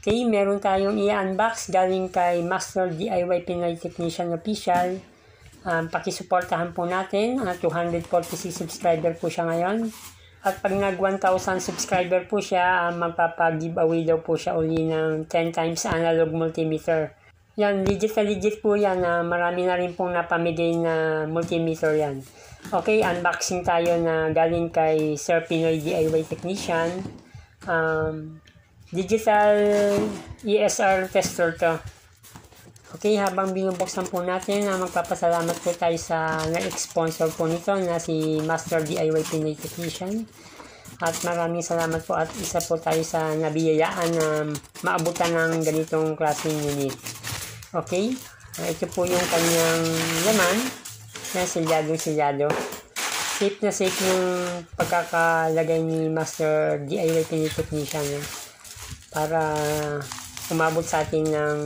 Okay, meron tayong i-unbox galing kay Master DIY Pinoy Technician Official. Pakisuportahan po natin. 246 subscriber po siya ngayon. At pag nag 1,000 subscriber po siya, magpapag-giveaway daw po siya uli ng 10 times analog multimeter. Yan, legit po yan. Marami na rin pong napamigay na multimeter yan. Okay, unboxing tayo na galing kay Sir Pinoy DIY Technician. Digital ESR tester to. Okay, habang binubuksan po natin, magpapasalamat po tayo sa na-sponsor po nito na si Master DIY Pinoy Technician. At maraming salamat po at isa po tayo sa nabiyayaan na maabutan ng ganitong klaseng unit. Okay, ito po yung kanyang laman na silyado. Safe na safe yung pagkakalagay ni Master DIY Pinoy Technician para umabot sa atin ng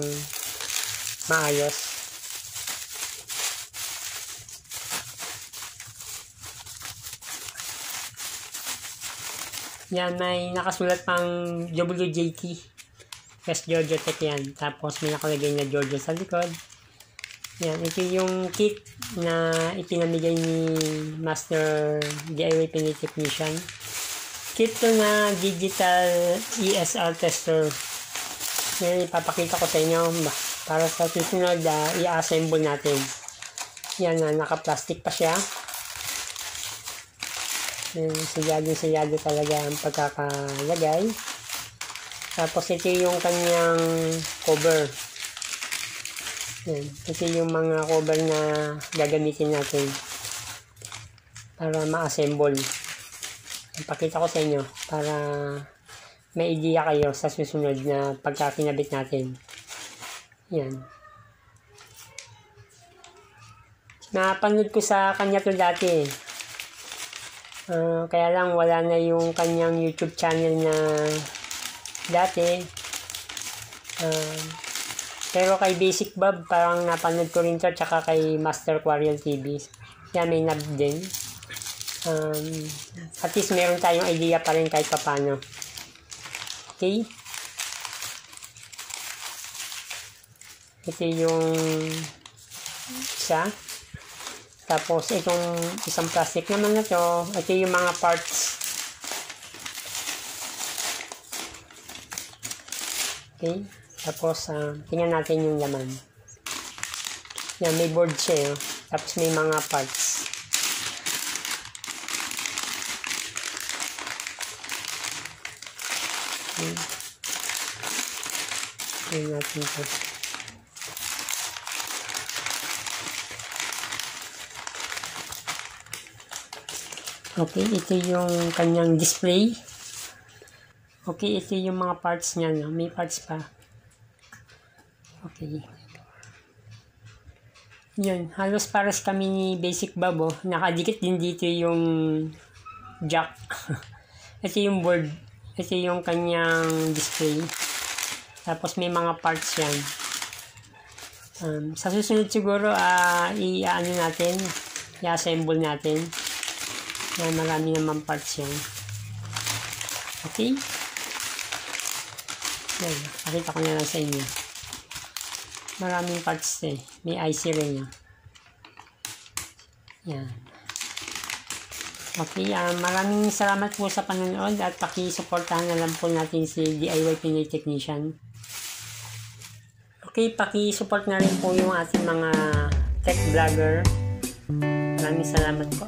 maayos. Yan, may nakasulat pang WJT. Yes, Georgia Tech yan. Tapos may nakalagay na Georgia sa likod. Yan, ito yung kit na ipinamigay ni Master DIY Pinoy Technician. Kit to na digital ESR tester. Yan, ipapakita ko sa inyo para sa susunod i-assemble natin. Yan, naka-plastic pa siya. Silyado talaga ang pagkakalagay. Tapos ito yung kanyang cover. Yan, ito yung mga cover na gagamitin natin para ma-assemble. Ipakita ko sa inyo para may idea kayo sa susunod na pagka-kinabit natin. Yan. Napanood ko sa kanya to dati. Kaya lang wala na yung kanyang YouTube channel na dati. Pero kay Basic Bob parang napanood ko rin to, tsaka kay Master Quarriel TV. Yan, may nab din. At least meron tayong idea pa rin kahit papano. Okay. Ito yung isa. Tapos itong isang plastic naman na to. Ito yung mga parts. Okay. Tapos tingnan natin yung laman. Yan, may board siya. Tapos may mga parts. Tingnan natin ito. Okay, ito yung kanyang display. Okay, ito yung mga parts niya. No? May parts pa. Okay. Yun, halos pares kami ni Basic Bob. Oh. Nakadikit din dito yung jack. Ito yung board. Ito yung kanyang display. Tapos may mga parts yan. Sa susunod siguro, i-ano natin, i-assemble natin. Marami naman parts yan. Okay? Yan, pakita ko na lang sa inyo. Maraming parts eh. May IC rin yan. Yan. Okay, maraming salamat po sa panonood at pakisuportahan na lang po natin si DIY Pinoy Technician. Okay, pakisupport na rin po yung ating mga tech vlogger. Maraming salamat po.